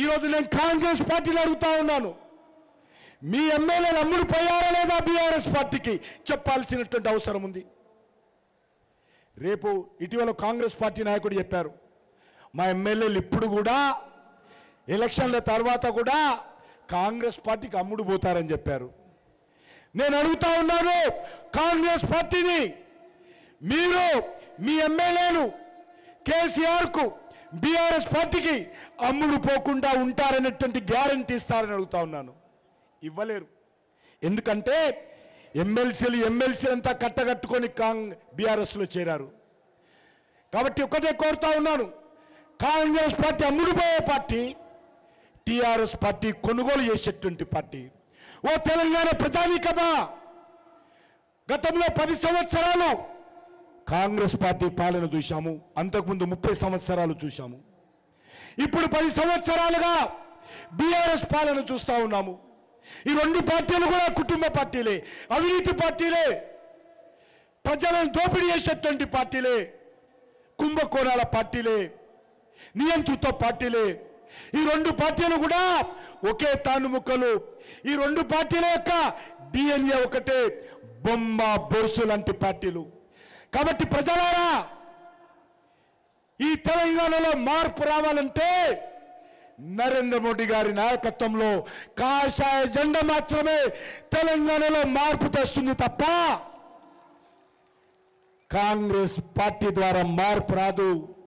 ఈరోజు నేను కాంగ్రెస్ పార్టీని అడుగుతా ఉన్నాను, మీ ఎమ్మెల్యేలు అమ్ముడు పోయారా లేదా బీఆర్ఎస్ పార్టీకి చెప్పాల్సినటువంటి అవసరం ఉంది. రేపు ఇటీవల కాంగ్రెస్ పార్టీ నాయకుడు చెప్పారు, మా ఎమ్మెల్యేలు ఇప్పుడు కూడా ఎలక్షన్ల తర్వాత కూడా కాంగ్రెస్ పార్టీకి అమ్ముడు పోతారని చెప్పారు. నేను అడుగుతా ఉన్నాను కాంగ్రెస్ పార్టీని, మీరు మీ ఎమ్మెల్యేలు కేసీఆర్కు బీఆర్ఎస్ పార్టీకి అమ్ముడు పోకుండా ఉంటారనేటువంటి గ్యారంటీ ఇస్తారని అడుగుతా ఉన్నాను. ఇవ్వలేరు. ఎందుకంటే ఎమ్మెల్సీ అంతా కట్టగట్టుకొని బీఆర్ఎస్లో చేరారు. కాబట్టి ఒకటే కోరుతా ఉన్నాను, కాంగ్రెస్ పార్టీ అమ్ముడుపోయే పార్టీ, టీఆర్ఎస్ పార్టీ కొనుగోలు చేసేటువంటి పార్టీ. ఓ తెలంగాణ ప్రజానీకమా, గతంలో 10 సంవత్సరాలు కాంగ్రెస్ పార్టీ పాలన చూశాము, అంతకుముందు 30 సంవత్సరాలు చూశాము. ఇప్పుడు 10 సంవత్సరాలుగా బీఆర్ఎస్ పాలన చూస్తా ఉన్నాము. ఈ రెండు పార్టీలు కూడా కుటుంబ పార్టీలే, అవినీతి పార్టీలే, ప్రజలను దోపిడీ చేసేటువంటి పార్టీలే, కుంభకోణాల పార్టీలే, నియంత్రిత పార్టీలే. ఈ రెండు పార్టీలు కూడా ఒకే తానుముక్కలు. ఈ రెండు పార్టీల యొక్క డిఎన్ఏ ఒకటే, బొమ్మ బొరుసు లాంటి పార్టీలు. కాబట్టి ప్రజలారా, ఈ తెలంగాణలో మార్పు రావాలంటే నరేంద్ర మోడీ గారి నాయకత్వంలో కాషాయ జెండా మాత్రమే తెలంగాణలో మార్పు తెస్తుంది తప్ప కాంగ్రెస్ పార్టీ ద్వారా మార్పు రాదు.